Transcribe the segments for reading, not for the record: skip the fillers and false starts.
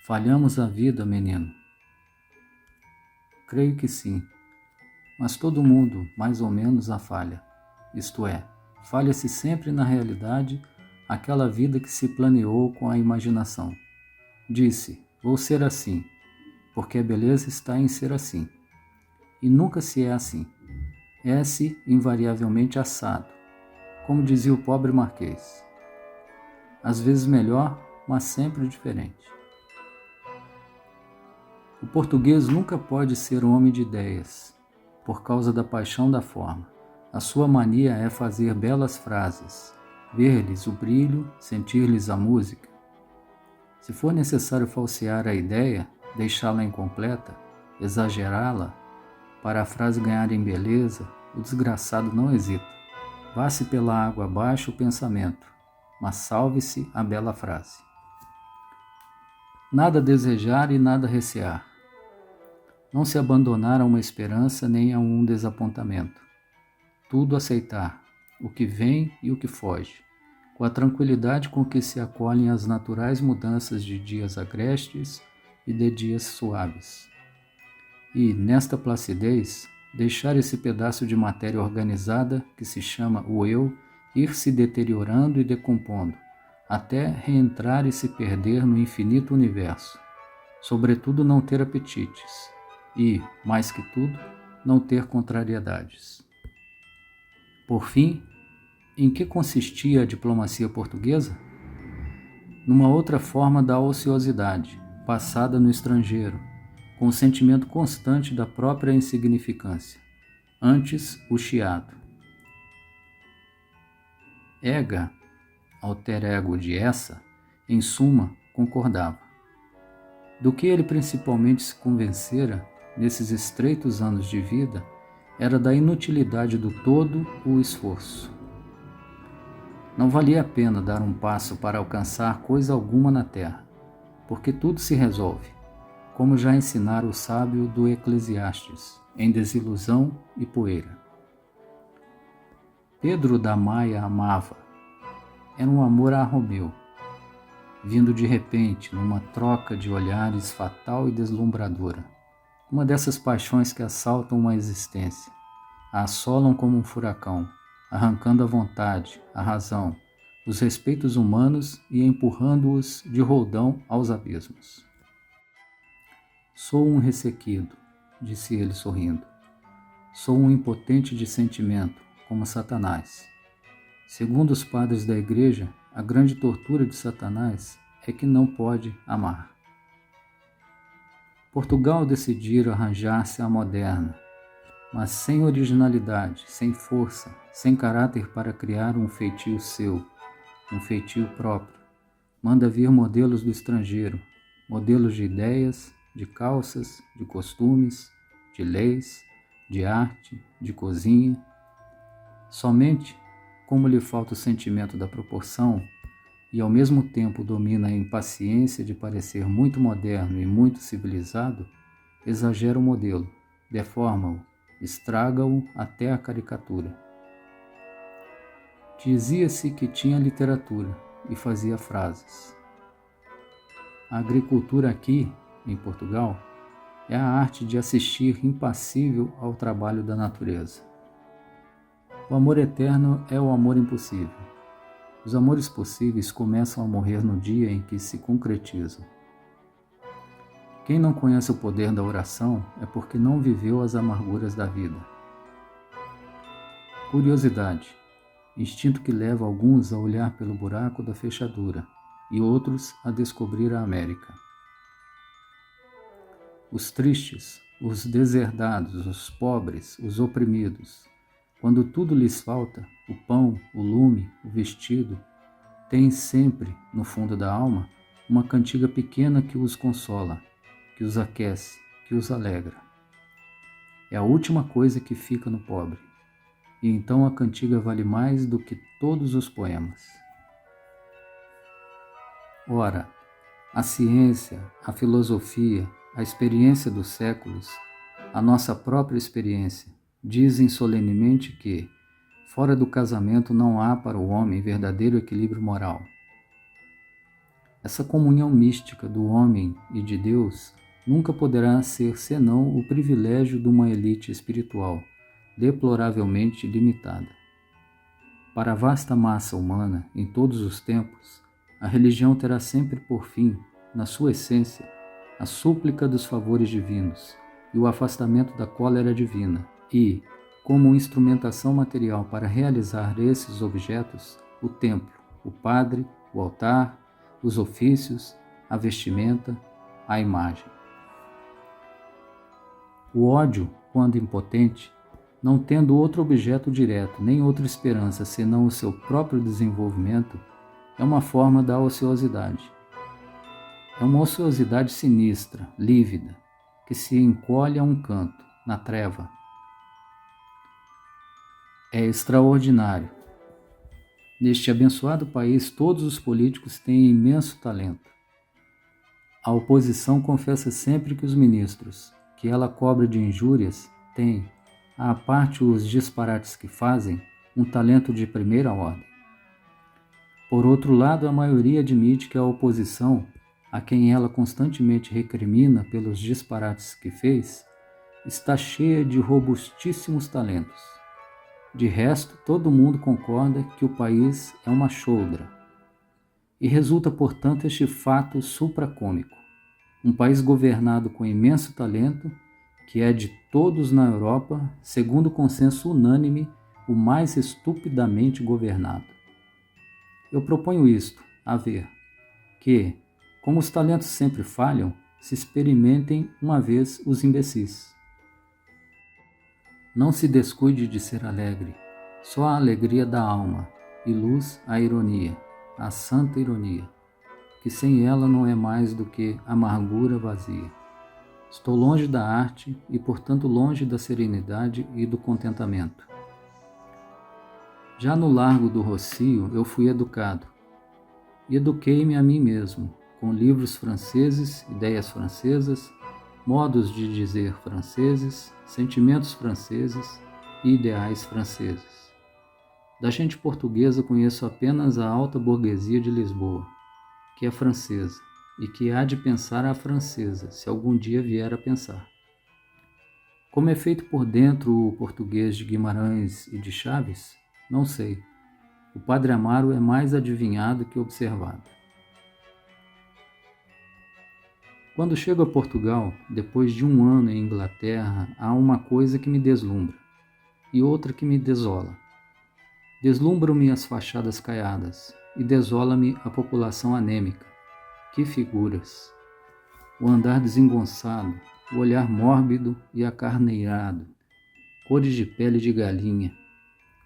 Falhamos a vida, menino? Creio que sim, mas todo mundo, mais ou menos, a falha. Isto é, falha-se sempre na realidade aquela vida que se planeou com a imaginação. Disse, vou ser assim, porque a beleza está em ser assim. E nunca se é assim. É-se invariavelmente assado, como dizia o pobre Marquês. Às vezes melhor, mas sempre diferente. O português nunca pode ser homem de ideias, por causa da paixão da forma. A sua mania é fazer belas frases, ver-lhes o brilho, sentir-lhes a música. Se for necessário falsear a ideia, deixá-la incompleta, exagerá-la, para a frase ganhar em beleza, o desgraçado não hesita. Vá-se pela água abaixo o pensamento, mas salve-se a bela frase. Nada desejar e nada recear. Não se abandonar a uma esperança nem a um desapontamento. Tudo aceitar, o que vem e o que foge, com a tranquilidade com que se acolhem as naturais mudanças de dias agrestes e de dias suaves. E, nesta placidez, deixar esse pedaço de matéria organizada que se chama o eu ir se deteriorando e decompondo, até reentrar e se perder no infinito universo. Sobretudo não ter apetites e, mais que tudo, não ter contrariedades. Por fim, em que consistia a diplomacia portuguesa? Numa outra forma da ociosidade, passada no estrangeiro, com o sentimento constante da própria insignificância. Antes, o chiado. Ega, alter ego de essa, em suma, concordava. Do que ele principalmente se convencera, nesses estreitos anos de vida, era da inutilidade do todo o esforço. Não valia a pena dar um passo para alcançar coisa alguma na terra, porque tudo se resolve, como já ensinara o sábio do Eclesiastes, em desilusão e poeira. Pedro da Maia amava. Era um amor a Romeu, vindo de repente numa troca de olhares fatal e deslumbradora. Uma dessas paixões que assaltam uma existência, a assolam como um furacão, arrancando a vontade, a razão, os respeitos humanos e empurrando-os de roldão aos abismos. Sou um ressequido, disse ele sorrindo. Sou um impotente de sentimento, como Satanás. Segundo os padres da igreja, a grande tortura de Satanás é que não pode amar. Portugal decidira arranjar-se à moderna, mas sem originalidade, sem força, sem caráter para criar um feitio seu, um feitio próprio. Manda vir modelos do estrangeiro, modelos de ideias, de calças, de costumes, de leis, de arte, de cozinha. Somente, como lhe falta o sentimento da proporção, e ao mesmo tempo domina a impaciência de parecer muito moderno e muito civilizado, exagera o modelo, deforma-o, estraga-o até a caricatura. Dizia-se que tinha literatura e fazia frases. A agricultura aqui, em Portugal, é a arte de assistir impassível ao trabalho da natureza. O amor eterno é o amor impossível. Os amores possíveis começam a morrer no dia em que se concretizam. Quem não conhece o poder da oração é porque não viveu as amarguras da vida. Curiosidade, instinto que leva alguns a olhar pelo buraco da fechadura e outros a descobrir a América. Os tristes, os deserdados, os pobres, os oprimidos, quando tudo lhes falta, o pão, o lume, o vestido, têm sempre, no fundo da alma, uma cantiga pequena que os consola, que os aquece, que os alegra. É a última coisa que fica no pobre, e então a cantiga vale mais do que todos os poemas. Ora, a ciência, a filosofia, a experiência dos séculos, a nossa própria experiência, dizem solenemente que, fora do casamento não há para o homem verdadeiro equilíbrio moral. Essa comunhão mística do homem e de Deus nunca poderá ser senão o privilégio de uma elite espiritual, deploravelmente limitada. Para a vasta massa humana, em todos os tempos, a religião terá sempre por fim, na sua essência, a súplica dos favores divinos e o afastamento da cólera divina e, como instrumentação material para realizar esses objetos, o templo, o padre, o altar, os ofícios, a vestimenta, a imagem. O ódio, quando impotente, não tendo outro objeto direto nem outra esperança senão o seu próprio desenvolvimento, é uma forma da ociosidade. É uma ociosidade sinistra, lívida, que se encolhe a um canto, na treva. É extraordinário. Neste abençoado país, todos os políticos têm imenso talento. A oposição confessa sempre que os ministros, que ela cobra de injúrias, têm, à parte os disparates que fazem, um talento de primeira ordem. Por outro lado, a maioria admite que a oposição, a quem ela constantemente recrimina pelos disparates que fez, está cheia de robustíssimos talentos. De resto, todo mundo concorda que o país é uma choldra. E resulta, portanto, este fato supracômico. Um país governado com imenso talento, que é de todos na Europa, segundo o consenso unânime, o mais estupidamente governado. Eu proponho isto, a ver, que, como os talentos sempre falham, se experimentem uma vez os imbecis. Não se descuide de ser alegre, só a alegria da alma, e luz a ironia, a santa ironia, que sem ela não é mais do que amargura vazia. Estou longe da arte e, portanto, longe da serenidade e do contentamento. Já no Largo do Rocio eu fui educado, e eduquei-me a mim mesmo, com livros franceses, ideias francesas, modos de dizer franceses, sentimentos franceses e ideais franceses. Da gente portuguesa conheço apenas a alta burguesia de Lisboa, que é francesa e que há de pensar a francesa, se algum dia vier a pensar. Como é feito por dentro o português de Guimarães e de Chaves, não sei. O Padre Amaro é mais adivinhado que observado. Quando chego a Portugal, depois de um ano em Inglaterra, há uma coisa que me deslumbra e outra que me desola. Deslumbram-me as fachadas caiadas e desola-me a população anêmica. Que figuras! O andar desengonçado, o olhar mórbido e acarneirado, cores de pele de galinha,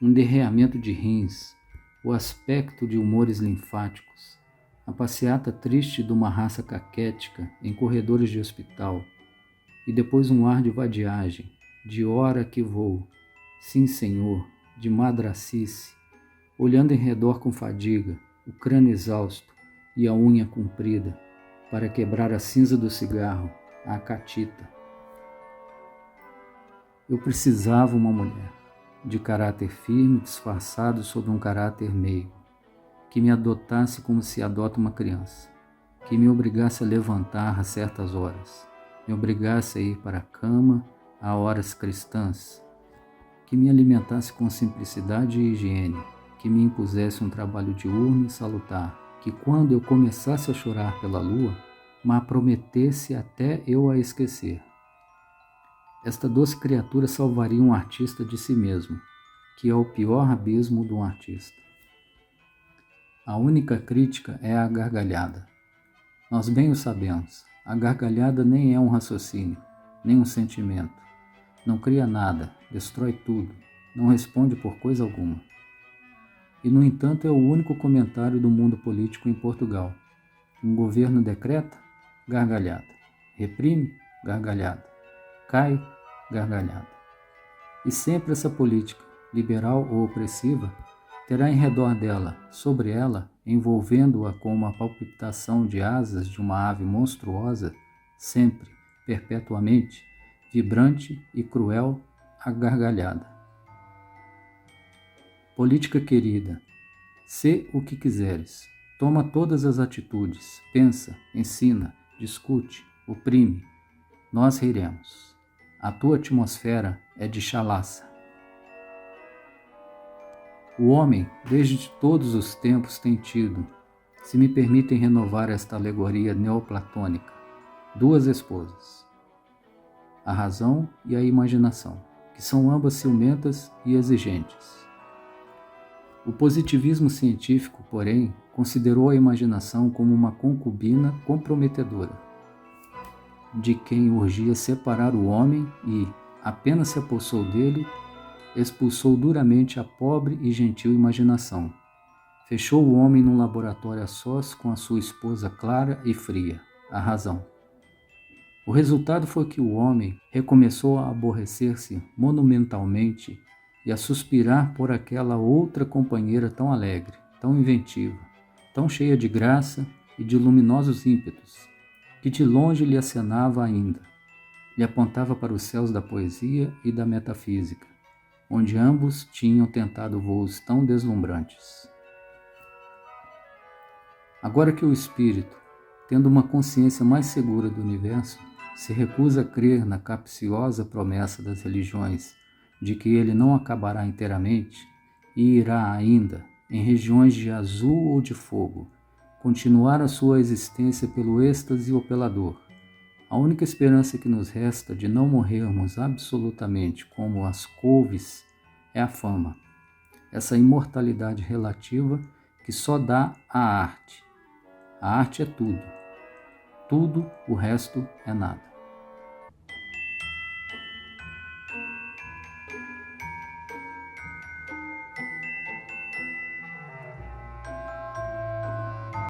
um derreamento de rins, o aspecto de humores linfáticos, a passeata triste de uma raça caquética em corredores de hospital, e depois um ar de vadiagem, de hora que vou, sim senhor, de madracice, olhando em redor com fadiga, o crânio exausto e a unha comprida, para quebrar a cinza do cigarro, a catita. Eu precisava uma mulher, de caráter firme, disfarçado sob um caráter meigo, que me adotasse como se adota uma criança, que me obrigasse a levantar a certas horas, me obrigasse a ir para a cama a horas cristãs, que me alimentasse com simplicidade e higiene, que me impusesse um trabalho diurno e salutar, que quando eu começasse a chorar pela lua, me prometesse até eu a esquecer. Esta doce criatura salvaria um artista de si mesmo, que é o pior abismo de um artista. A única crítica é a gargalhada. Nós bem o sabemos, a gargalhada nem é um raciocínio, nem um sentimento. Não cria nada, destrói tudo, não responde por coisa alguma. E, no entanto, é o único comentário do mundo político em Portugal. Um governo decreta? Gargalhada. Reprime? Gargalhada. Cai? Gargalhada. E sempre essa política, liberal ou opressiva, terá em redor dela, sobre ela, envolvendo-a com uma palpitação de asas de uma ave monstruosa, sempre, perpetuamente, vibrante e cruel, a gargalhada. Política querida, sê o que quiseres, toma todas as atitudes, pensa, ensina, discute, oprime. Nós riremos. A tua atmosfera é de chalaça. O homem, desde todos os tempos, tem tido, se me permitem renovar esta alegoria neoplatônica, duas esposas, a razão e a imaginação, que são ambas ciumentas e exigentes. O positivismo científico, porém, considerou a imaginação como uma concubina comprometedora, de quem urgia separar o homem e, apenas se apossou dele, expulsou duramente a pobre e gentil imaginação. Fechou o homem num laboratório a sós com a sua esposa clara e fria, a razão. O resultado foi que o homem recomeçou a aborrecer-se monumentalmente e a suspirar por aquela outra companheira tão alegre, tão inventiva, tão cheia de graça e de luminosos ímpetos, que de longe lhe acenava ainda, lhe apontava para os céus da poesia e da metafísica, onde ambos tinham tentado voos tão deslumbrantes. Agora que o espírito, tendo uma consciência mais segura do universo, se recusa a crer na capciosa promessa das religiões de que ele não acabará inteiramente e irá ainda, em regiões de azul ou de fogo, continuar a sua existência pelo êxtase ou pela dor. A única esperança que nos resta de não morrermos absolutamente como as couves é a fama, essa imortalidade relativa que só dá a arte. A arte é tudo. Tudo, o resto é nada.